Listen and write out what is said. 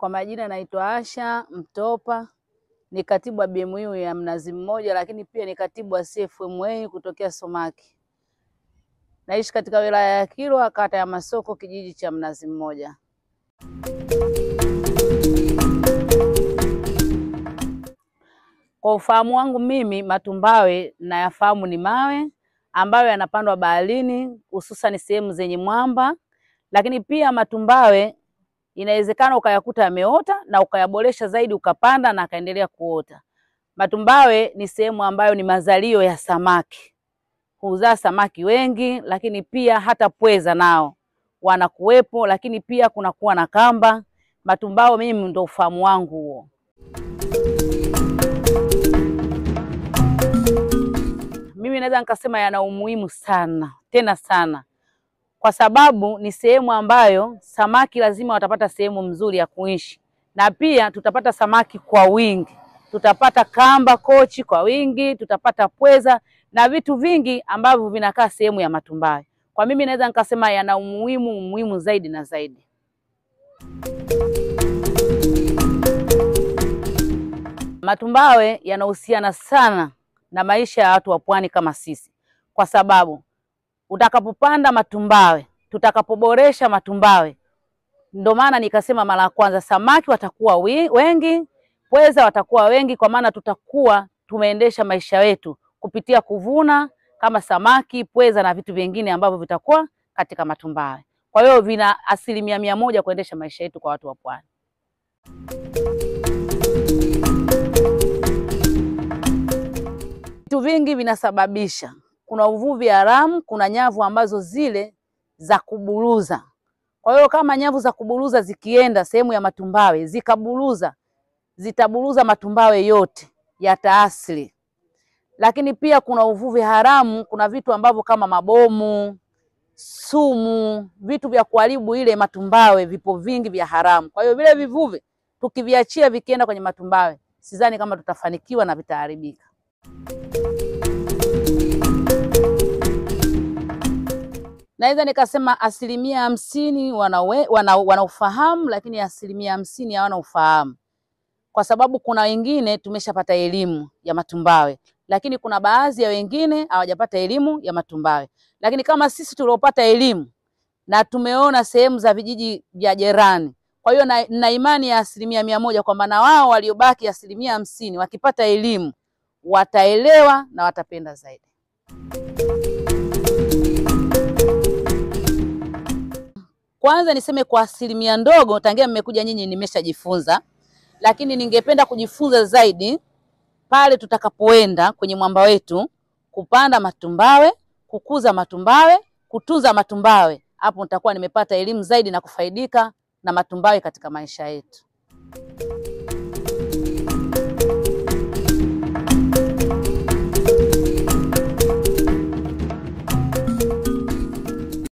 Kwa majina naitwa Asha Mtopa, ni katibu wa BMU ya Mnazi Mmoja, lakini pia ni katibu wa CFMA kutokea Somaki. Naishi katika wilaya ya Kilwa, kata ya Masoko, kijiji cha Mnazi Mmoja. Kwa ufahamu wangu mimi, matumbawe nayafahamu ni mawe ambayo yanapandwa baharini, hususan sehemu zenye mwamba. Lakini pia matumbawe inawezekana ukayakuta yameota na ukayaboresha zaidi, ukapanda na akaendelea kuota. Matumbawe ni sehemu ambayo ni mazalio ya samaki, huzaa samaki wengi, lakini pia hata pweza nao wanakuwepo, lakini pia kunakuwa na kamba. Matumbawe mimi ndio ufahamu wangu huo. Mimi naweza nikasema yana umuhimu sana, tena sana, kwa sababu ni sehemu ambayo samaki lazima watapata sehemu mzuri ya kuishi, na pia tutapata samaki kwa wingi, tutapata kamba, kochi kwa wingi, tutapata pweza na vitu vingi ambavyo vinakaa sehemu ya matumbawe. Kwa mimi naweza nikasema yana umuhimu zaidi na zaidi. Matumbawe yanahusiana sana na maisha ya watu wa pwani kama sisi, kwa sababu utakapopanda matumbawe, tutakapoboresha matumbawe, ndio maana nikasema mara ya kwanza samaki watakuwa wengi, pweza watakuwa wengi, kwa maana tutakuwa tumeendesha maisha yetu kupitia kuvuna kama samaki, pweza na vitu vingine ambavyo vitakuwa katika matumbawe. Kwa hiyo vina 100% kuendesha maisha yetu kwa watu wa pwani. Vitu vingi vinasababisha. Kuna uvuvi haramu, kuna nyavu ambazo zile za kuburuza. Kwa hiyo kama nyavu za kuburuza zikienda sehemu ya matumbawe, zikaburuza, zitaburuza matumbawe yote yataasili. Lakini pia kuna uvuvi haramu, kuna vitu ambavyo kama mabomu, sumu, vitu vya kuharibu ile matumbawe vipo vingi vya haramu. Kwa hiyo vile vivuvi tukiviachia vikienda kwenye matumbawe, sidhani kama tutafanikiwa na vitaharibika. Naweza nikasema 50% wana ufahamu, lakini 50% hawana ufahamu. Kwa sababu kuna wengine tumeshapata elimu ya matumbawe, lakini kuna baadhi ya wengine hawajapata elimu ya matumbawe. Lakini kama sisi tuliopata elimu na tumeona sehemu za vijiji vya jirani, kwa hiyo na imani ya 100% kwamba na wao waliobaki 50% wakipata elimu wataelewa na watapenda zaidi. Kwanza niseme kwa 1% ndogo, tangia mmekuja nyinyi nimeshajifunza, lakini ningependa kujifunza zaidi pale tutakapoenda kwenye mwamba wetu kupanda matumbawe, kukuza matumbawe, kutunza matumbawe. Hapo nitakuwa nimepata elimu zaidi na kufaidika na matumbawe katika maisha yetu.